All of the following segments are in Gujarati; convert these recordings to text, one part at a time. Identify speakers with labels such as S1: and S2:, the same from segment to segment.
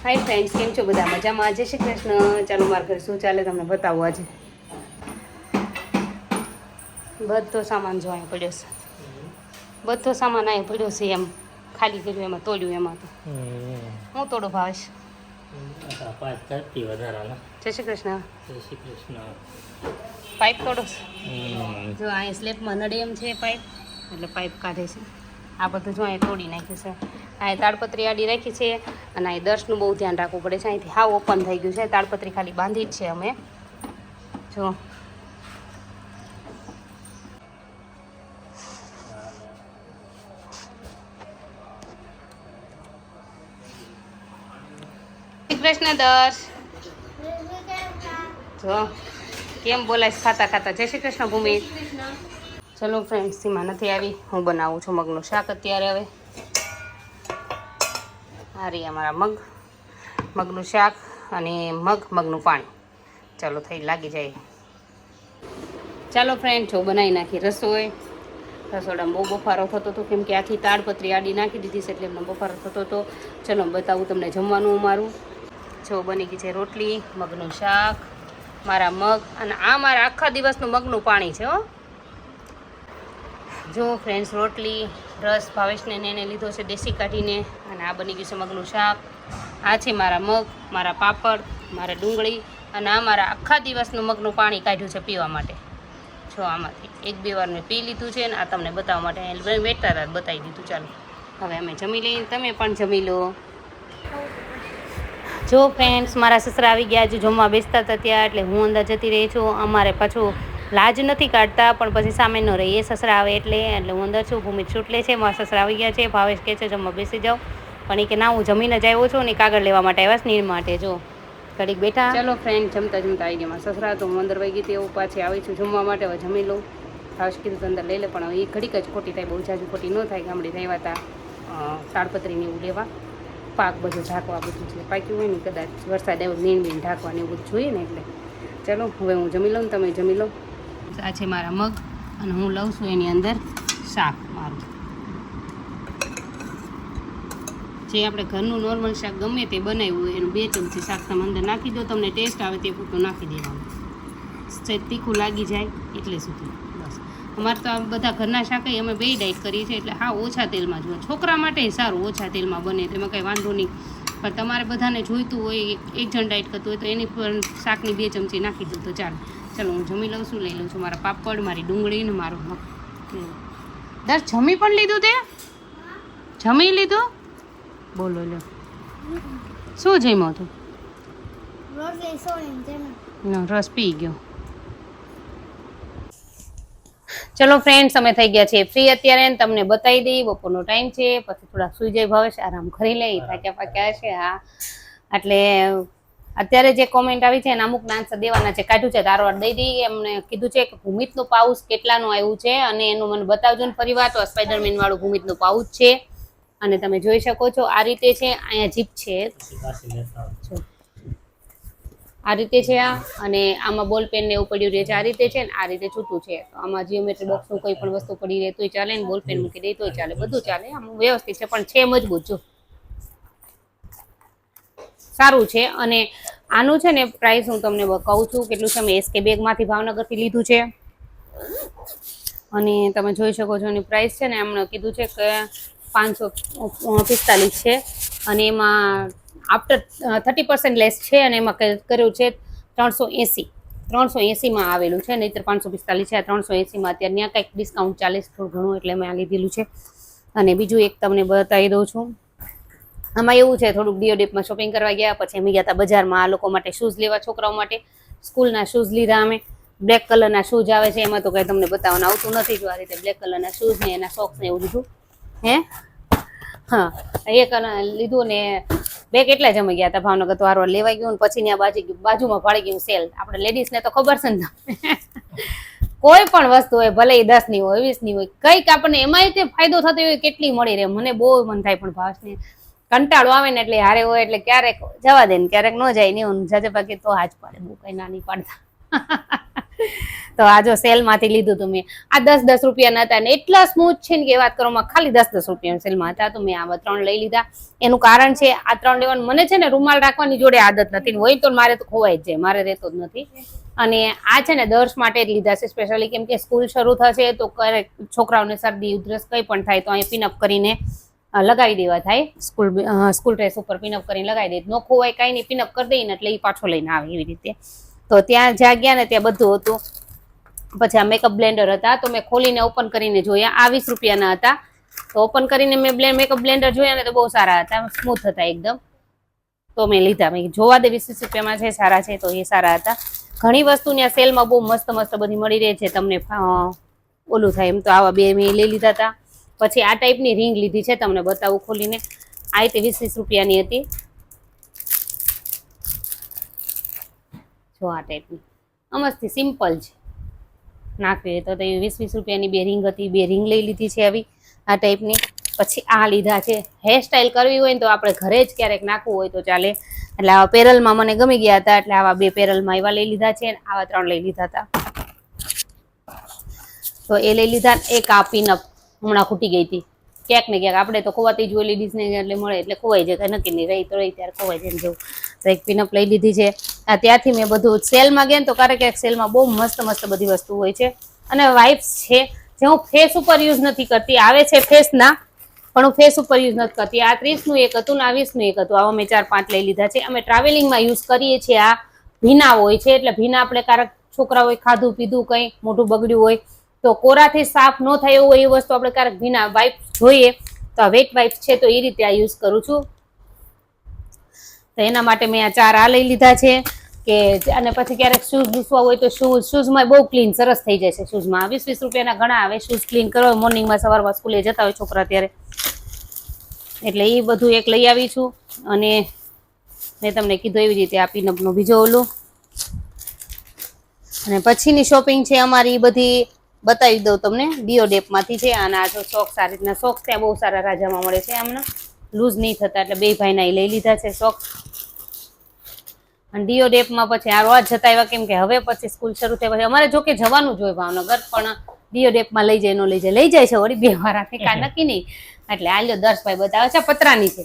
S1: હાય ફ્રેન્ડ્સ, કેમ છો બધા? મજામાં? જય શ્રી કૃષ્ણ. ચાલો મારા ઘરે શું ચાલે તમને બતાવું. આજે બધો સામાન જો અહીં પડ્યો છે. બધો સામાન અહીં પડ્યો છે. એમ ખાલી કર્યું એમાં તોડ્યું એમાં તો હું તોડો ભાવેશ. જય શ્રી કૃષ્ણ. પાઇપ તોડો જો અહીં સ્લેબમાં નડે એમ છે પાઇપ, એટલે પાઇપ કાઢે છે. આ બધું જો અહીં તોડી નાખ્યું છે. અહીં તાડપત્રી આડી રાખી છે અને અહીં દર્શનું બહુ ધ્યાન રાખવું પડે છે. અહીંથી હાવ ઓપન થઈ ગયું છે. તાડપત્રી ખાલી બાંધી જ છે અમે. જો કૃષ્ણ દર્શ જો કેમ બોલાય ખાતા ખાતા. જય શ્રી કૃષ્ણ ભૂમિ. ચલો ફ્રેન્ડ્સ, સીમા નથી આવી. હું બનાવું છું મગનું શાક અત્યારે. હવે આ રહી અમારા મગનું શાક અને મગનું પાણી. ચાલો થઈ લાગી જાય. ચાલો ફ્રેન્ડ, જો બનાવી નાખી રસોઈ. રસોડામાં બહુ બફારો થતો હતો, કેમ કે આખી તાડપત્રી આડી નાખી દીધી છે એટલે એમને બફારો થતો હતો. ચલો બતાવું તમને જમવાનું અમારું. જો બની ગઈ છે રોટલી, મગનું શાક, મારા મગ, અને આ મારા આખા દિવસનું મગનું પાણી છે. હો જો ફ્રેન્ડ્સ, રોટલી, રસ ભાવેશને એને લીધો છે દેશી કાઢીને, અને આ બની ગયું છે મગનું શાક. આ છે મારા મગ, મારા પાપડ, મારા ડુંગળી, અને આ મારા આખા દિવસનું મગનું પાણી કાઢ્યું છે પીવા માટે. જો આમાંથી 1-2 વાર મેં પી લીધું છે, અને આ તમને બતાવવા માટે વેટારા બતાવી દીધું. ચાલો હવે અમે જમી લઈએ, તમે પણ જમી લો. જો ફ્રેન્ડ્સ, મારા સસરા આવી ગયા. હજુ જમવા બેસતા હતા ત્યાં, એટલે હું અંદર જતી રહી છું. અમારે પાછું લાજ નથી કાઢતા, પણ પછી સામે ન રહી એ સસરા આવે એટલે હું અંદર છું. ભૂમિ છૂટ લે છે. મારા સસરા આવી ગયા છે. ભાવેશ કહે છે જમવા બેસી જાઓ, પણ એ કે ના, હું જમીને જ આવ્યો છું ને કાગળ લેવા માટે આવ્યા સ્નીર માટે. જો ઘડીક બેઠા. ચલો ફ્રેન્ડ, જમતા આવી ગયા મારા સસરા. તો હું અંદર વહી ગઈ હતી, એવું પાછી આવી છું જમવા માટે. હવે જમી લઉં. ભાવેશ કીધું તો અંદર લઈ લે, પણ હવે એ ઘડીક જ ખોટી થાય, બહુ જાજુ ખોટી ન થાય. ગામડે આવ્યા હતા તાડપત્રીને એવું લેવા, પાક બધું ઢાંકવા બધું છે પાક્યું હોય ને, કદાચ વરસાદ આવ્યો નીણ ઢાંકવાનું એવું બધું જોઈએ ને, એટલે ચલો હવે હું જમી લઉં, તમે જમી લો. આ છે મારા મગ, અને હું લઉં છું એની અંદર શાક મારું. જે આપણે ઘરનું નોર્મલ શાક ગમે તે બનાવ્યું હોય એનું 2 ચમચી શાક તમે અંદર નાખી દો. તમને ટેસ્ટ આવે તે પૂરતું નાખી દેવાનું. તીખું લાગી જાય એટલે સુધી. બસ અમારે તો આ બધા ઘરના શાક અમે 2 ડાયટ કરીએ છીએ, એટલે હા ઓછા તેલમાં જોઈએ. છોકરા માટે સારું ઓછા તેલમાં બને, તેમાં કંઈ વાંધો નહીં. પણ તમારે બધાને જોઈતું હોય, એક જણ ડાયટ કરતું હોય તો એની પર શાકની 2 ચમચી નાખી દો તો ચાલે. ચલો હું જમી લઉં છું. લઈ લઉં છું મારા પાપડ, મારી ડુંગળી ને મારો મગ. દર જમી પણ લીધું તે? જમી લીધું? બોલો લો, શું જમ્યો તું? રસ પી ગયો. ચલો ફ્રેન્ડ્સ, અમે થઈ ગયા છીએ ફ્રી અત્યારે. તમને બતાવી દઈ, બપોરનો ટાઈમ છે. પછી થોડા સુઈ જાય, ભાવે છે આરામ કરી લે. થાક્યા પાક્યા હશે. હા, એટલે અત્યારે જે કોમેન્ટ આવી છે એના અમુક આન્સર દેવાના છે. કાઢ્યું છે તારવાર દઈ દઈ. એમને કીધું છે કે ભૂમિતનું પાઉચ કેટલાનું આવ્યું છે, અને એનું મને બતાવજો ને ફરી વાર. તો સ્પાઈડરમેન વાળું ભૂમિતનું પાઉચ છે, અને તમે જોઈ શકો છો આ રીતે છે. અહીંયા જીપ છે, આ રીતે છે આ, અને આમાં બોલ પેન ને એવું પડ્યું રહે છે. આ રીતે છે ને આ રીતે છૂટું છે. તો આમાં જીઓમેટ્રી બોક્સનું કોઈ પણ વસ્તુ પડી રહે તોય ચાલે, ને બોલ પેન મૂકી દે તોય ચાલે, બધું ચાલે. આમ વ્યવસ્થિત છે, પણ છે મજબૂત. જો સારું છે. અને આનું છે ને પ્રાઇસ હું તમને કહું છું કેટલું છે. મેં એસકે બેગમાંથી ભાવનગરથી લીધું છે, અને તમે જોઈ શકો છો એની પ્રાઇસ છે ને એમણે કીધું છે કે 545 છે, અને એમાં આફ્ટર 30% લેસ છે, અને એમાં કર્યું છે 380માં આવેલું છે. નહીંતર 545 છે. આ 380માં અત્યારે ત્યાં કંઈક ડિસ્કાઉન્ટ ચાલે છે થોડું ઘણું, એટલે મેં આ લીધેલું છે. અને બીજું એક તમને બતાવી દઉં છું. આમાં એવું છે, થોડુંક ડીઓડીપમાં શોપિંગ કરવા ગયા, પછી અમે ગયા હતા બજારમાં આ લોકો માટે શૂઝ લેવા, છોકરાઓ માટે સ્કૂલના શૂઝ લીધા અમે. બ્લેક કલરના શૂઝ આવે છે, એમાં તો કંઈ તમને બતાવવાનું આવતું નથી. જો આ રીતે બ્લેક કલરના શૂઝ ને એના સોક્સ ને એવું લીધું. હા, એક લીધું ને. 2 કેટલા જમી ગયા હતા ભાવનગર, તો વારવાર લેવાઈ ગયું. ને પછી ત્યાં બાજુમાં ભાડી ગયું સેલ. આપણે લેડીઝને તો ખબર છે ને, કોઈ પણ વસ્તુ હોય, ભલે એ 10ની હોય 20ની હોય, કંઈક આપણને એમાંય તે ફાયદો થતો હોય કેટલી મળી રહે. મને બહુ મન થાય, પણ ભાવને કંટાળો આવે ને, એટલે હારે હોય એટલે ક્યારેક જવા દે ને ક્યારેક ન જાય ને. હું જાજે બાકી તો હાજ પાડે, બહુ કંઈ ના નહીં પાડતા. તો આ જો સેલમાંથી લીધું હતું મેં. આ 10-10 રૂપિયાના હતા ને એટલા સ્મૂથ છે ને કે વાત કરવામાં, ખાલી 10-10 રૂપિયાના સેલમાં હતા તો મેં આવા 3 લઈ લીધા. એનું કારણ છે આ 3 લેવાનું, મને છે ને રૂમાલ રાખવાની જોડે આદત નથી, હોય તો મારે તો ખોવાય જ જાય, મારે રહેતો જ નથી. અને આ છે ને દર્શ માટે જ લીધા છે સ્પેશિયલી, કેમ કે સ્કૂલ શરૂ થશે તો ક્યારેક છોકરાઓને શરદી ઉધરસ કંઈ પણ થાય તો અહીંયા પિનઅપ કરીને લગાવી દેવા થાય, સ્કૂલ ડ્રેસ ઉપર પિનઅપ કરીને લગાવી દે, ન ખોવાય કાંઈ નહીં, પિનઅપ કરી દઈએ ને એટલે એ પાછો લઈને આવે એવી રીતે. તો ત્યાં જ્યાં ગયા ને ત્યાં બધું હતું. પછી આ મેકઅપ બ્લેન્ડર હતા તો મેં ખોલીને ઓપન કરીને જોયા, આ 20 રૂપિયાના હતા. તો ઓપન કરીને મેં મેકઅપ બ્લેન્ડર જોયા ને તો બહુ સારા હતા, સ્મૂથ હતા એકદમ, તો મેં લીધા. મેં જોવા દે 20 રૂપિયામાં છે, સારા છે, તો એ સારા હતા. ઘણી વસ્તુ ત્યાં સેલમાં બહુ મસ્ત મસ્ત બધી મળી રહે છે તમને, ઓલું થાય એમ. તો આવા 2 મેં લઈ લીધા હતા. પછી આ ટાઈપની રિંગ લીધી છે, તમને બતાવું ખોલીને. આ રીતે 20 રૂપિયાની હતી, જો આ ટાઈપની મસ્તી સિમ્પલ છે, નાખવી તો 20 રૂપિયાની 2 રિંગ હતી, 2 રિંગ લઈ લીધી છે આવી આ ટાઈપની. પછી આ લીધા છે, હેર સ્ટાઈલ કરવી હોય ને તો આપણે ઘરે જ ક્યારેક નાખવું હોય તો ચાલે, એટલે આવા પેરલમાં મને ગમી ગયા હતા એટલે આવા 2 પેરલમાં એવા લઈ લીધા છે, આવા 3 લઈ લીધા હતા. તો એ લઈ લીધા. એક આ પિનઅપ હમણાં ખૂટી ગઈ હતી, ક્યાંક ને ક્યાંક આપણે તો ખોવાતી જ હોય લેડીઝને, એટલે મળે એટલે ખોવાઈ જાય, નક્કી નહીં રહી તો રહી ત્યારે ખોવાઈ જાય જેવું. તો એક પિનઅપ લઈ લીધી છે. ત્યાંથી મેં બધું સેલમાં ગયા ને તો ક્યારેક સેલમાં બહુ મસ્ત મસ્ત બધી વસ્તુ હોય છે. અને વાઇપ્સ છે જે હું ફેસ ઉપર યુઝ નથી કરતી, આવે છે ફેસના પણ હું ફેસ ઉપર યુઝ નથી કરતી. આ 30નું એક હતું ને આ 20નું એક હતું, આવા મેં 4-5 લઈ લીધા છે. અમે ટ્રાવેલિંગમાં યુઝ કરીએ છીએ. આ ભીના હોય છે એટલે ભીના આપણે ક્યારેક છોકરા હોય ખાધું પીધું કંઈ મોઢું બગડ્યું હોય તો કોરાથી સાફ ન થાય એવું હોય એ વસ્તુ આપણે ક્યારેક ભીના વાઇપ્સ જોઈએ તો આ વેટ વાઇપ્સ છે, તો એ રીતે આ યુઝ કરું છું. તો એના માટે મેં આ 4 આ લઈ લીધા છે કે. અને પછી ક્યારેક શૂઝ ઘૂસવા હોય તો શૂઝમાં બહુ ક્લીન સરસ થઈ જાય છે. શૂઝમાં 20-20 રૂપિયાના ઘણા આવે શૂઝ ક્લીન કરવા, મોર્નિંગમાં સવારમાં સ્કૂલે જતા હોય છોકરા ત્યારે, એટલે એ બધું એક લઈ આવી છું. અને મેં તમને કીધું એવી રીતે આ પિનઅપનો બીજો ઓલું. અને પછીની શોપિંગ છે અમારી બધી બતાવી દઉં તમને, ડીઓડેપમાંથી છે. અને આ જો સોક્સ, આ રીતના સોક્સ ત્યાં બહુ સારા રાજામાં મળે છે, આમના લૂઝ નહીં થતા, એટલે 2 ભાઈના એ લઈ લીધા છે સોક્સ. અને ડીઓડેપમાં પછી આ રોજ જતા એવા, કેમ કે હવે પછી સ્કૂલ શરૂ થાય પછી અમારે જો કે જવાનું જ હોય ભાવનગર, પણ ડીઓડેપમાં લઈ જાય ન લઈ જાય, લઈ જાય છે વળી 2 વાર કાંઈ નક્કી નહીં. એટલે આ લ્યો દર્શભાઈ બતાવે છે, પતરાની છે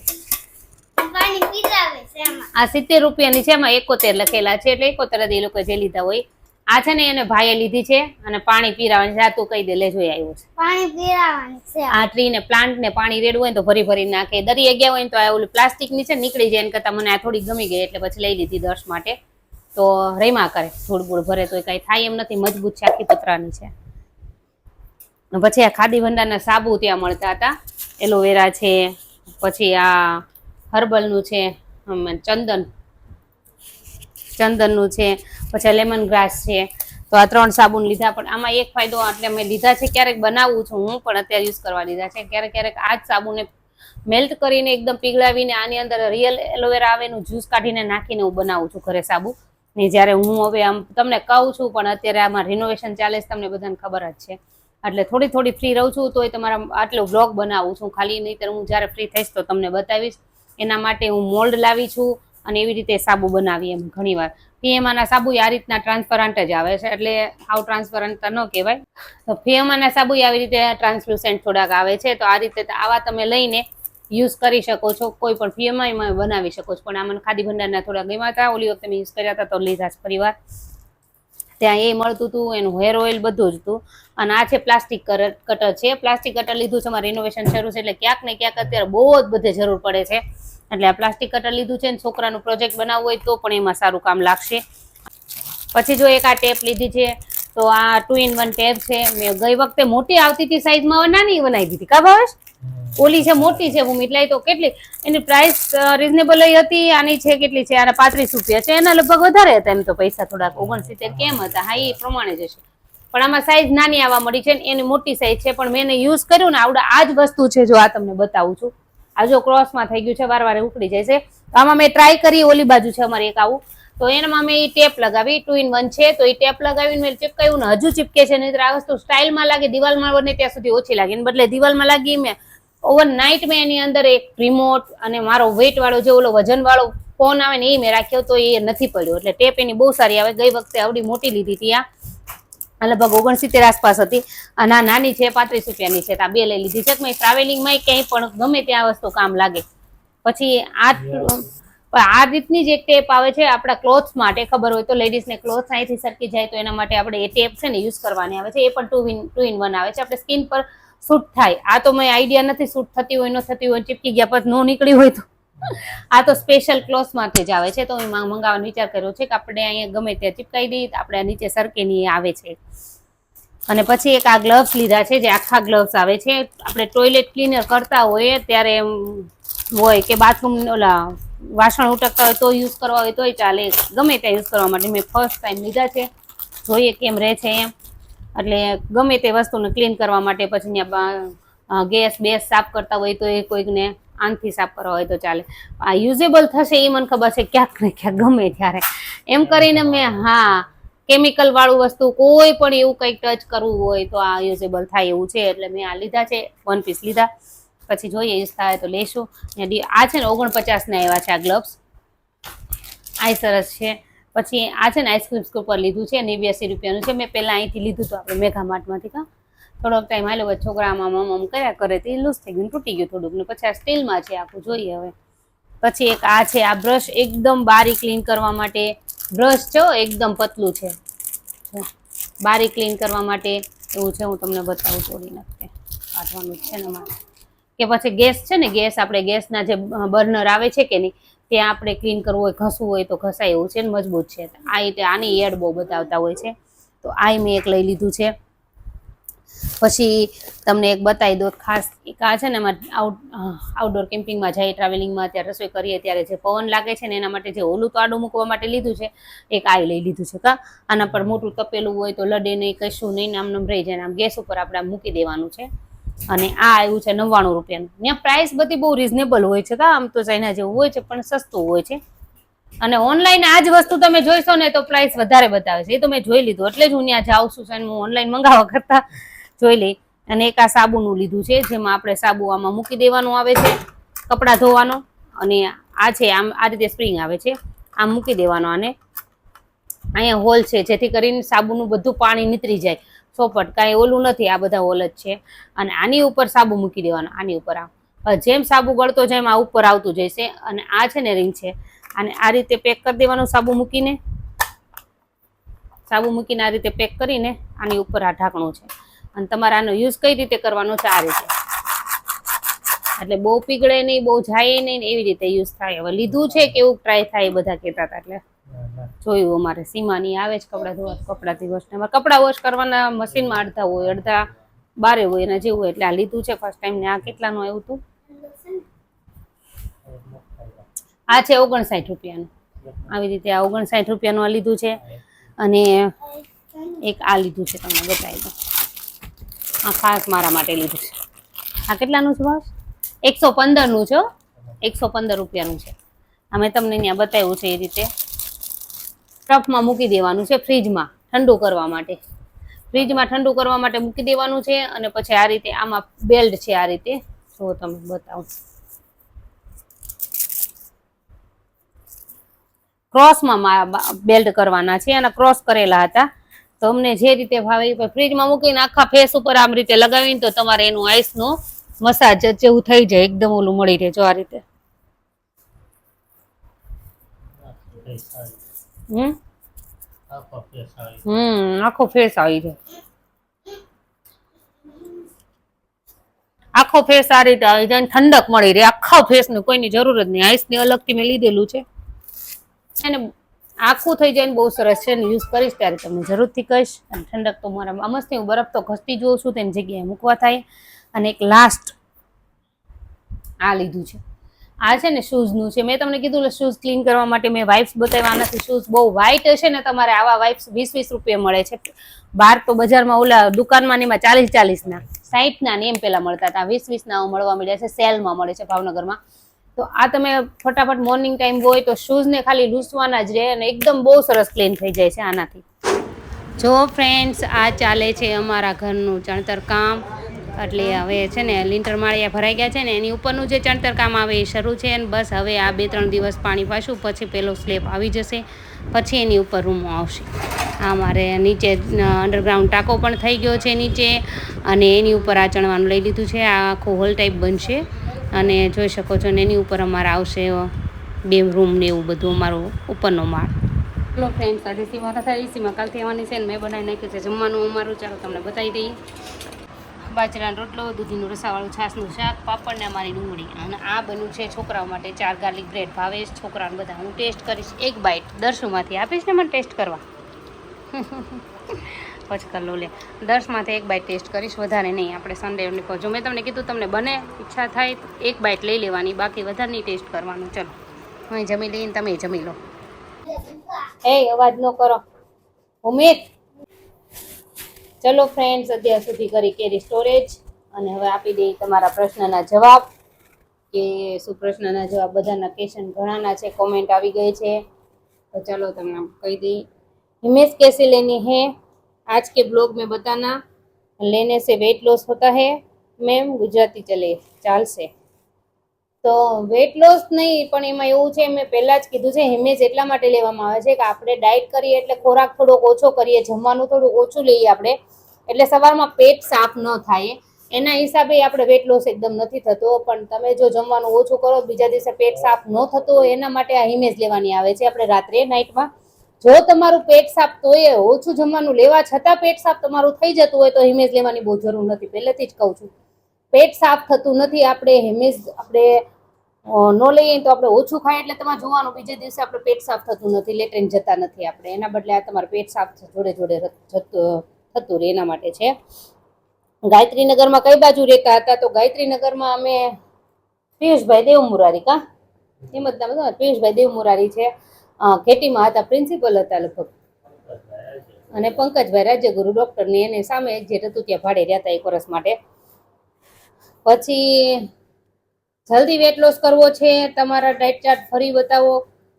S1: આ 70 રૂપિયાની છે, એમાં 71 લખેલા છે, એટલે 71 એ લોકો જે લીધા હોય. આ છે ને એને ભાઈએ લીધી છે અને પાણી પીરાવાની છે. આ તું કહી દે, લે જોઈ આવ્યો છે, પાણી પીરાવાની છે. આ ટ્રી ને પ્લાન્ટ ને પાણી રેડવું હોય તો ભરી ભરી નાખે. દરિયે ગયા હોય તો આ ઓલી પ્લાસ્ટિકની છે નીકળી જાય, એને કરતા મને આ થોડી ગમી ગઈ એટલે પછી લઈ લીધી દર્શ માટે. તો રેમા કરે, ધૂળ બૂળ ભરે તો કઈ થાય એમ નથી, મજબૂત છે, આખી પતરાની છે. પછી આ ખાદી ભંડારના સાબુ ત્યાં મળતા હતા, એલોવેરા છે, પછી આ હર્બલનું છે, ચંદનનું છે, પછી લેમન ગ્રાસ છે. તો આ 3 સાબુન લીધા. પણ આમાં એક ફાયદો એટલે મેં લીધા છે, ક્યારેક બનાવું છું હું પણ અત્યારે યુઝ કરવા લીધા છે. ક્યારેક આ જ સાબુને મેલ્ટ કરીને એકદમ પીગળાવીને આની અંદર રિયલ એલોવેરા આવે એનું જ્યુસ કાઢીને નાખીને હું બનાવું છું ઘરે સાબુ ને. જ્યારે હું હવે આમ તમને કહું છું પણ અત્યારે આમાં રિનોવેશન ચાલે છે, તમને બધાને ખબર જ છે, એટલે થોડી ફ્રી રહું છું તોય તમારા આટલો વ્લોગ બનાવું છું ખાલી, નહીંતર હું જ્યારે ફ્રી થઈશ તો તમને બતાવીશ. એના માટે હું મોલ્ડ લાવી છું અને એવી રીતે સાબુ બનાવી. એમ ઘણીવાર ફિએમાના સાબુ આ રીતના ટ્રાન્સપરન્ટ જ આવે છે, એટલે આવું ટ્રાન્સપરન્ટ ન કહેવાય. તો ફિએમાના સાબુ આવી રીતે ટ્રાન્સલ્યુસન્ટ થોડાક આવે છે, તો આ રીતે આવા તમે લઈને યુઝ કરી શકો છો. કોઈ પણ ફિએમામાં બનાવી શકો છો. પણ આ મને ખાદી ભંડારના થોડા ગમ્યા હતા, ઓલી વખતે મેં યુઝ કર્યા હતા તો લીધા છે પરિવાર. ત્યાં એ મળતું હતું, એનું હેર ઓઇલ બધું જ હતું. અને આ છે પ્લાસ્ટિક કટર છે, પ્લાસ્ટિક કટર લીધું છે. અમારે રિનોવેશન શરૂ છે એટલે ક્યાંક ને ક્યાંક અત્યારે બહુ જ બધે જરૂર પડે છે, એટલે આ પ્લાસ્ટિક કટર લીધું છે. છોકરાનું પ્રોજેક્ટ બનાવવું હોય તો પણ એમાં સારું કામ લાગશે. પછી જો એક આ ટેપ લીધી છે, તો આ 2-in-1 ટેપ છે. મેં ગઈ વખતે મોટી આવતી હતી સાઈઝમાં, નાની બનાવી દીધી. કા ભાવેશ? ઓલી છે મોટી છે ભૂમિ, એટલે તો કેટલી એની પ્રાઇસ રીઝનેબલ હતી. આની છે કેટલી છે, આના 35 રૂપિયા છે, એના લગભગ વધારે હતા એમ તો પૈસા, થોડાક 69 કેમ હતા, હા એ પ્રમાણે જ હશે. પણ આમાં સાઈઝ નાની આવવા મળી છે, એની મોટી સાઈઝ છે. પણ મેં એને યુઝ કર્યું ને આવડે આ જ વસ્તુ છે, જો આ તમને બતાવું છું. આ જો ક્રોસમાં થઈ ગયું છે, વારે ઉકળી જાય છે. આમાં મેં ટ્રાય કરી, ઓલી બાજુ છે અમારે એક આવું, તો એનામાં મેં એ ટેપ લગાવી, 2-in-1 છે, તો એ ટેપ લગાવીને મેં ચીપકાયું ને હજુ ચીપકે છે. નહીં આ વસ્તુ સ્ટાઇલમાં લાગે, દિવાલમાં બને ત્યાં સુધી ઓછી લાગે, એને બદલે દિવાલમાં લાગી. મેં ઓવરનાઇટ મેં એની અંદર એક રિમોટ અને મારો વેઇટ વાળો જે ઓલો વજન વાળો ફોન આવે ને એ મેં રાખ્યો, તો એ નથી પડ્યો. એટલે ટેપ એની બહુ સારી આવે. ગઈ વખતે આવડી મોટી લીધી હતી આ, લગભગ 69 આસપાસ હતી. અને આ નાની છે 35 રૂપિયાની છે. આ 2 લઈ લીધી છે. મેં ટ્રાવેલિંગમાં ક્યાંય પણ ગમે ત્યાં વસ્તુ કામ લાગે. પછી આ રીતની જ એક ટેપ આવે છે આપણા ક્લોથ્સ માટે. ખબર હોય તો લેડીઝને ક્લોથ્સ અહીંથી સરકી જાય તો એના માટે આપણે એ ટેપ છે ને યુઝ કરવાની આવે છે. એ પણ 2 in 1 આવે છે. આપણે સ્કિન પર શૂટ થાય. આ તો મેં આઈડિયા નથી શૂટ થતી હોય ન થતી હોય, ચીપકી ગયા પછી ન નીકળી હોય તો. આ તો સ્પેશિયલ ક્લોથ્સ માટે જ આવે છે. તો મેં મંગાવવાનો વિચાર કર્યો છે કે આપણે અહીંયા ગમે ત્યાં ચીપકાઈ દઈએ તો આપણે નીચે સરકે ની આવે છે. અને પછી એક આ ગ્લવ્સ લીધા છે જે આખા ગ્લવ્સ આવે છે. આપણે ટોયલેટ ક્લીનર કરતા હોઈએ ત્યારે એમ હોય કે બાથરૂમ ઓલા વાસણ ઉટકતા હોય તો યુઝ કરવા હોય તોય ચાલે. ગમે ત્યાં યુઝ કરવા માટે મેં ફર્સ્ટ ટાઈમ લીધા છે. જોઈએ કેમ રહે છે એમ. એટલે ગમે તે વસ્તુને ક્લીન કરવા માટે. પછી ત્યાં ગેસ બેસ સાફ કરતા હોય તો એ કોઈકને આનથી સાફ કરવા હોય તો ચાલે. આ યુઝેબલ થશે એ મને ખબર છે ક્યાંક ને ક્યાંક ગમે ત્યારે. એમ કરીને મેં કેમિકલ વાળું વસ્તુ કોઈ પણ એવું કંઈક ટચ કરવું હોય તો આ યુઝેબલ થાય એવું છે. એટલે મેં આ લીધા છે. 1 પીસ લીધા. પછી જોઈએ યુઝ થાય તો લેશું. આ છે ને 49 ના આવ્યા છે આ ગ્લવ્સ. આ સરસ છે. પછી આ છે ને આઈસ્ક્રીમ સ્કૂપ પર લીધું છે. 89 રૂપિયાનું છે. મેં પહેલાં અહીંથી લીધું હતું આપણે મેઘા માર્ટમાંથી. થોડોક ટાઈમ હાલ્યો છોકરામાં મમ કર્યા કરે તે લૂઝ થઈ ગયું, તૂટી ગયું થોડુંક. ને પછી આ સ્ટીલમાં છે આખું. જોઈએ હવે. પછી એક આ છે. આ બ્રશ એકદમ બારી ક્લીન કરવા માટે બ્રશ છે. એકદમ પતલું છે. બારી ક્લીન કરવા માટે એવું છે. હું તમને બતાવું. તોડી નાખતે કાઢવાનું છે ને મારે. કે પછી ગેસ છે ને, ગેસ આપણે ગેસના જે બર્નર આવે છે કે નહીં ત્યાં આપણે ક્લીન કરવું હોય, ઘસવું હોય તો ઘસાય એવું છે ને, મજબૂત છે. આ રીતે આની એડ બહુ બતાવતા હોય છે. તો આ મેં એક લઈ લીધું છે. પછી તમને એક બતાવી દો ખાસ. એક આ છે ને એમાં આઉટડોર કેમ્પિંગમાં જાય, ટ્રાવેલિંગમાં ત્યારે રસોઈ કરીએ ત્યારે જે પવન લાગે છે ને એના માટે જે ઓલું તો આડું મૂકવા માટે લીધું છે. એક આ લઈ લીધું છે. આના પર મોટું તપેલું હોય તો લડે નહીં, કશું નહીં, આમ રહી જાય. આમ ગેસ ઉપર આપણે મૂકી દેવાનું છે. અને આ આવ્યું છે 99 રૂપિયાનું. ત્યાં પ્રાઇસ બધી બહુ રિઝનેબલ હોય છે. આમ તો ચાઇના જેવું હોય છે પણ સસ્તું હોય છે. અને ઓનલાઈન આ જ વસ્તુ તમે જોઈશો ને તો પ્રાઇસ વધારે બતાવે છે. એ તો મેં જોઈ લીધું એટલે જ હું ત્યાં જાઉં છું. હું ઓનલાઈન મંગાવવા કરતા જોઈ લઈ. અને એક આ સાબુનું લીધું છે જેમાં આપણે સાબુ આમાં મૂકી દેવાનું આવે છે કપડાં ધોવાનો. અને આ છે આમ આ રીતે સ્પ્રિંગ આવે છે. આમ મૂકી દેવાનો. અને અહીંયા હોલ છે જેથી કરીને સાબુનું બધું પાણી નીતરી જાય. સોપટ કાંઈ ઓલું નથી. આ બધા હોલ જ છે. અને આની ઉપર સાબુ મૂકી દેવાનો. આની ઉપર જેમ સાબુ ગળતો જાય એમ આ ઉપર આવતું જશે. અને આ છે ને રિંગ છે. અને આ રીતે પેક કરી દેવાનું. સાબુ મૂકીને આ રીતે પેક કરીને આની ઉપર આ ઢાંકણું છે. અને તમારે આનો યુઝ કઈ રીતે કરવાનો છે? આ રીતે. એટલે બહુ પીગળે નહીં, બહુ જાય નહીં, એવી રીતે યુઝ થાય. હવે લીધું છે કેવું ટ્રાય થાય બધા કહેતા હતા એટલે જોયું. અમારે સીમાની આવે છે કપડાં ધોવા. કપડાથી વોશ ને કપડાં વોશ કરવાના મશીનમાં અડધા હોય, અડધા બારે હોય એના જેવું હોય. એટલે આ લીધું છે ફર્સ્ટ ટાઈમ. ને આ કેટલાનું આવ્યું હતું? આ છે 59 રૂપિયાનું. આવી રીતે આ 59 રૂપિયાનું આ લીધું છે. અને એક આ લીધું છે. તમને બતાવી દો. આ ખાસ મારા માટે લીધું છે. આ કેટલાનું છે બસ? 115નું છે. 115 રૂપિયાનું છે. અમે તમને ત્યાં બતાવ્યું છે એ રીતે. ટફમાં મૂકી દેવાનું છે ફ્રીજમાં ઠંડુ કરવા માટે. ફ્રીજમાં ઠંડુ કરવા માટે મૂકી દેવાનું છે. અને પછી આ રીતે આમાં બેલ્ટ છે. આ રીતે જો તમે બતાવું. ક્રોસમાં બેલ્ટ કરવાના છે. અને ક્રોસ કરેલા હતા. તો અમને જે રીતે ભાવે ફ્રીજમાં મૂકીને આખા ફેસ ઉપર આમ રીતે લગાવીને તો તમારે એનું આઈસનો મસાજ જેવું થઈ જાય. એકદમ ઓલું મળી રહે. જો આ રીતે. આખો ફેસ આવી જાય. આખો ફેસ આ રીતે આવી જાય. ઠંડક મળી રહે આખા ફેસ ને. કોઈની જરૂર જ નહીં. આઈસની અલગથી મેં લીધેલું છે. એને આખું થઈ જાય ને બહુ સરસ છે. ને યુઝ કરીશ ત્યારે તમને જરૂરથી કહીશ. અને ઠંડક તો મારા મસ્તી. હું બરફ તો ઘસતી જોઉં છું તેની જગ્યાએ મૂકવા થાય. અને એક લાસ્ટ આ લીધું છે. આ છે ને શૂઝનું છે. મેં તમને કીધું શૂઝ ક્લીન કરવા માટે મેં વાઇપ્સ બતાવ્યા નથી. શૂઝ બહુ વ્હાઈટ હશે ને તમારે આવા વાઇપ્સ 20-20 રૂપિયા મળે છે. બહાર તો બજારમાં ઓલા દુકાનમાં ને એમાં 40-40 ના 60 ના ને એમ પેલા મળતા હતા. 20-20 ના મળવા મળ્યા છે. સેલમાં મળે છે ભાવનગરમાં. તો આ તમે ફટાફટ મોર્નિંગ ટાઈમ હોય તો શૂઝને ખાલી લૂસવાના જ રહે. અને એકદમ બહુ સરસ ક્લીન થઈ જાય છે આનાથી. જો ફ્રેન્ડ્સ આ ચાલે છે અમારા ઘરનું ચણતર કામ. એટલે હવે છે ને લિન્ટર માળિયા ભરાઈ ગયા છે ને એની ઉપરનું જે ચણતર કામ આવે એ શરૂ છે અને બસ હવે આ 2-3 દિવસ પાણી પાછું પછી પેલો સ્લેબ આવી જશે, પછી એની ઉપર રૂમો આવશે. આ મારે નીચે અંડરગ્રાઉન્ડ ટાંકો પણ થઈ ગયો છે નીચે, અને એની ઉપર આ ચણવાનું લઈ લીધું છે. આ આખું હોલ ટાઈપ બનશે અને જોઈ શકો છો ને એની ઉપર અમારે આવશે 2 રૂમ ને એવું બધું અમારું ઉપરનો માળ. ચલો ફ્રેન્ડ્સ, આજે સીમાં થાય સીમાં કાલથી આવવાની છે ને મેં બનાવી નાખ્યું છે જમવાનું અમારું. ચાલો તમને બતાવી દઈએ. બાજરાનો રોટલો, દૂધીનું રસાવાળું, છાસનું શાક, પાપડ ને અમારી ડુંગળી. અને આ બન્યું છે છોકરાઓ માટે 4 ગાર્લિક બ્રેડ. ભાવેશ, છોકરાને બધા. હું ટેસ્ટ કરીશ 1 બાઇટ દર્શુમાંથી આપીશ ને મને ટેસ્ટ કરવા. પછી કર લો લે, દર્શમાંથી 1 બાઇટ ટેસ્ટ કરીશ, વધારે નહીં. આપણે સન્ડે જો મેં તમને કીધું તમને બને ઈચ્છા થાય 1 બાઇટ લઈ લેવાની, બાકી વધારે નહીં ટેસ્ટ કરવાનું. ચલો હું જમી લઈને તમે જમી લો. અવાજ ન કરો ઉમેદ. ચલો ફ્રેન્ડ્સ, અત્યાર સુધી કરી કેરી સ્ટોરેજ, અને હવે આપી દઈએ તમારા પ્રશ્નના જવાબ. કે શું પ્રશ્નના જવાબ બધાના ક્વેશ્ચન ઘણાના છે, કોમેન્ટ આવી ગઈ છે, તો ચલો તમને કહી દઈએ. हिमेश कैसे लेनी है आज के ब्लॉग में बताना, लेने से वेट लॉस होता है मैम, गुजराती चले चालશે. તો વેટ લોસ નહીં, પણ એમાં એવું છે મેં પહેલાં જ કીધું છે હિમેજ એટલા માટે લેવામાં આવે છે કે આપણે ડાયટ કરીએ એટલે ખોરાક થોડોક ઓછો કરીએ, જમવાનું થોડુંક ઓછું લઈએ આપણે, એટલે સવારમાં પેટ સાફ ન થાય. એના હિસાબે આપણે વેટ લોસ એકદમ નથી થતો. પણ તમે જો જમવાનું ઓછું કરો, બીજા દિવસે પેટ સાફ ન થતું હોય, એના માટે આ હિમેજ લેવાની આવે છે આપણે રાત્રે નાઇટમાં. જો તમારું પેટ સાફ તોય ઓછું જમવાનું લેવા છતાં પેટ સાફ તમારું થઈ જતું હોય તો હિમેજ લેવાની બહુ જરૂર નથી. પહેલેથી જ કહું છું, પેટ સાફ થતું નથી. આપણે હિમેજ આપણે ન લઈએ તો આપણે ઓછું ખાય એટલે તમારે જોવાનું બીજે દિવસે આપણે પેટ સાફ થતું નથી, લેટ્રિન જતા નથી આપણે. એના બદલે આ તમારે પેટ સાફ જોડે જોડે થતું રહે, એના માટે છે. ગાયત્રીનગરમાં કઈ બાજુ રહેતા હતા? તો ગાયત્રીનગરમાં અમે પિયુષભાઈ દેવમુરારી, કા હિંમત ના પિયુષભાઈ દેવમુરારી છે, ખેતીમાં હતા, પ્રિન્સિપલ હતા લગભગ. અને પંકજભાઈ રાજ્યગુરુ ડોક્ટરની એને સામે જે હતું ત્યાં ભાડે રહેતા 1 વર્ષ માટે. પછી જલ્દી વેટ લોસ કરવો છે, તમારા ડાયટ ચાર્ટ ફરી બતાવો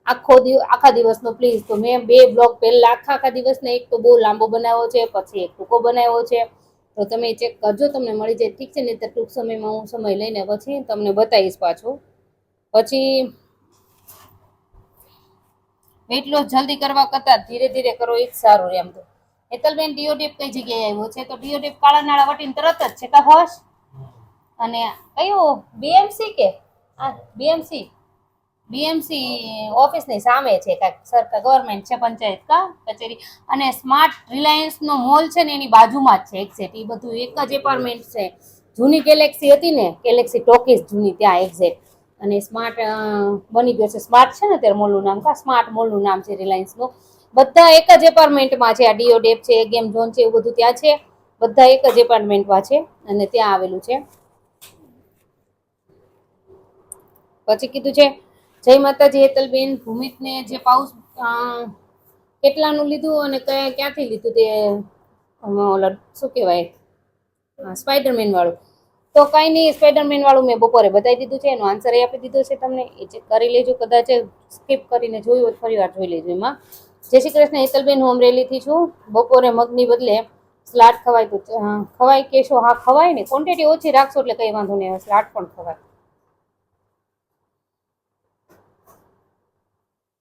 S1: આખા દિવસનો પ્લીઝ. તો મેં 2 બ્લોગ પહેલા આખા દિવસને, એક તો બહુ લાંબો બનાવ્યો છે, પછી એક ટૂંકો બનાવ્યો છે, તો તમે ચેક કરજો, તમને મળી જાય. ઠીક છે, નહીં તો ટૂંક સમયમાં હું સમય લઈને પછી તમને બતાવીશ પાછું. પછી વેટ લોસ જલ્દી કરવા કરતાં ધીરે ધીરે કરો એ જ સારું એમ. તો હેતલબેન, ડીઓડેપ કઈ જગ્યાએ આવ્યો છે? તો ડીઓડેપ કાળા નાળા વટીને તરત જ છે કા હોશ. અને કયું બીએમસી કે બીએમસી ઓફિસની સામે છે, કાંઈક સરકાર ગવર્મેન્ટ છે, પંચાયત કા કચેરી. અને સ્માર્ટ રિલાયન્સનો મોલ છે ને એની બાજુમાં જ છે એક્ઝેક્ટ. એ બધું એક જ એપાર્ટમેન્ટ છે. જૂની ગેલેક્સી હતી ને, ગેલેક્સી ટોકીઝ જૂની, ત્યાં એક્ઝેક્ટ. અને સ્માર્ટ બની ગયો છે, સ્માર્ટ છે ને અત્યારે મોલનું નામ, કા સ્માર્ટ મોલનું નામ છે રિલાયન્સનું. બધા એક જ એપાર્ટમેન્ટમાં છે. આ ડીઓડેપ છે, ગેમ ઝોન છે, એવું બધું ત્યાં છે. બધા એક જ એપાર્ટમેન્ટમાં છે અને ત્યાં આવેલું છે. પછી કીધું છે જય માતાજી હેતલબેન, ભૂમિતને જે પાઉચ કેટલાનું લીધું અને ક્યાંથી લીધું તે શું કહેવાય સ્પાઈડરમેન વાળું? તો કાંઈ નહીં, સ્પાઈડરમેન વાળું મેં બપોરે બતાવી દીધું છે, એનો આન્સર એ આપી દીધો છે તમને, એ ચેક કરી લેજો. કદાચ સ્કીપ કરીને જોયું હોય ફરી વાર જોઈ લેજો. એમાં જય શ્રી કૃષ્ણ હેતલબેન, હું અમરેલીથી છું. બપોરે મગની બદલે સ્લાડ ખવાય તો ખવાય કેશો? હા ખવાય ને, ક્વોન્ટિટી ઓછી રાખશો એટલે કંઈ વાંધો નહીં, સ્લાડ પણ ખવાય.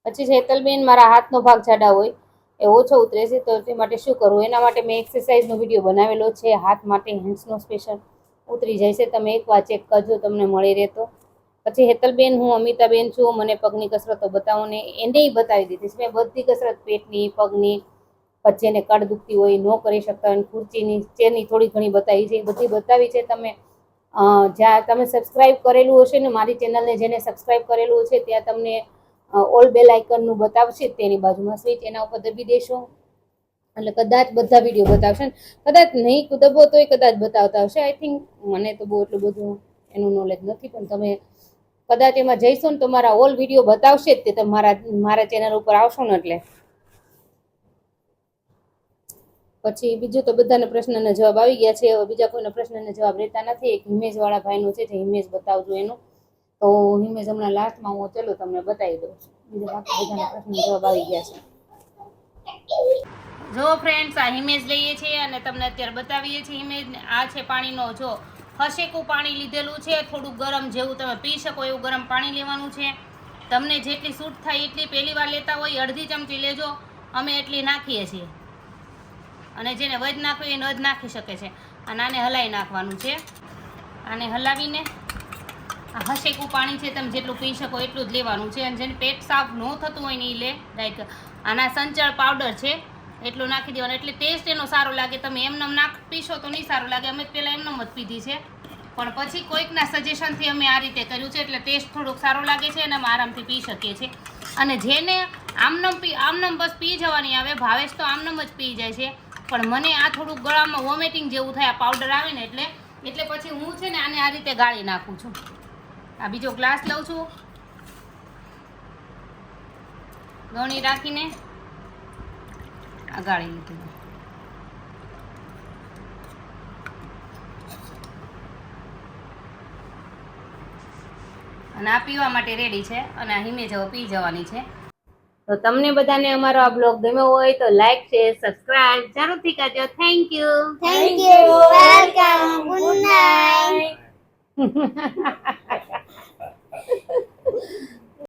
S1: પછી હેતલબેન, મારા હાથનો ભાગ જાડા હોય એ ઓછો ઉતરે છે, તો તે માટે શું કરવું? એના માટે મેં એક્સરસાઇઝનો વિડીયો બનાવેલો છે હાથ માટે, હેન્ડ્સનો સ્પેશિયલ, ઉતરી જાય છે. તમે એકવાર ચેક કરજો, તમને મળી રહેતો. પછી હેતલબેન, હું અમિતાબેન છું, મને પગની કસરતો બતાવો ને. એને બતાવી દીધી છે મેં બધી કસરત, પેટની, પગની, પછી જેને કડ દુખતી હોય, ન કરી શકતા હોય, ખુરચીની, ચેરની થોડી ઘણી બતાવી છે, એ બધી બતાવી છે. તમે જ્યાં તમે સબસ્ક્રાઈબ કરેલું હશે ને મારી ચેનલને, જેને સબસ્ક્રાઈબ કરેલું હશે ત્યાં તમને ઓલ બેલ આઇકનનું બતાવશે, તેની બાજુમાં સ્વિચ, એના ઉપર દબી દેશો એટલે કદાચ બધા વિડીયો બતાવશે. કદાચ નહીં દબો તોય કદાચ બતાવતા હશે. આઈ થિંક, મને તો બહુ એટલું બધું એનું નોલેજ નથી, પણ તમે કદાચ એમાં જઈશો ને તો મારા ઓલ વિડીયો બતાવશે જ તે. મારા ચેનલ ઉપર આવશો ને એટલે. પછી બીજું તો બધાના પ્રશ્નના જવાબ આવી ગયા છે. હવે બીજા કોઈના પ્રશ્નના જવાબ રહેતા નથી. એક હિમેજવાળા ભાઈનું છે, જે હિમેજ બતાવજો એનું. તો હિમેજ હમણાં લાસ્ટમાં હું ચલો તમને બતાવી દઉં છું. બીજા બાકી બધાના પ્રશ્નના જવાબ આવી ગયા છે. જો ફ્રેન્ડ્સ આ હિમેજ લઈએ છીએ અને તમને અત્યારે બતાવીએ છીએ હિમેજ. આ છે પાણીનો જો ખસેકું પાણી લીધેલું છે, થોડું ગરમ જેવું તમે પી શકો એવું ગરમ પાણી લેવાનું છે. તમને જેટલી સૂટ થાય એટલી પહેલી વાર લેતા હોય અડધી ચમચી લેજો, અમે એટલી નાખીએ છીએ. અને જેને વધ નાખવી એને વધ નાખી શકે છે. અને આને હલાવી નાખવાનું છે. આને હલાવીને આ હસેકું પાણી છે તમે જેટલું પી શકો એટલું જ લેવાનું છે. અને જેને પેટ સાફ ન થતું હોય ને એ લે. લાઈક આના સંચળ પાવડર છે એટલું નાખી દેવાનું, એટલે ટેસ્ટ એનો સારો લાગે. તમે એમને પીશો તો નહીં સારું લાગે. અમે પહેલાં એમને જ પીધી છે, પણ પછી કોઈકના સજેશનથી અમે આ રીતે કર્યું છે, એટલે ટેસ્ટ થોડોક સારો લાગે છે અને અમે આરામથી પી શકીએ છીએ. અને જેને આમનમ બસ પી જવાની આવે, ભાવેશ તો આમનમ જ પી જાય છે, પણ મને આ થોડુંક ગળામાં વોમિટિંગ જેવું થાય આ પાવડર આવે ને એટલે પછી હું છે ને આને આ રીતે ગાળી નાખું છું. આ બીજો ગ્લાસ લઉં છું, ગણી રાખીને આ ગાળી લીધું. અને આ પીવા માટે રેડી છે અને આ હિમેજ હવે પી જવાની છે. તો તમને બધાને અમારો આ બ્લોગ ગમ્યો હોય તો લાઈક શેર સબસ્ક્રાઇબ જરૂરથી કરજો. Thank you.
S2: Thank you. Welcome. Good night.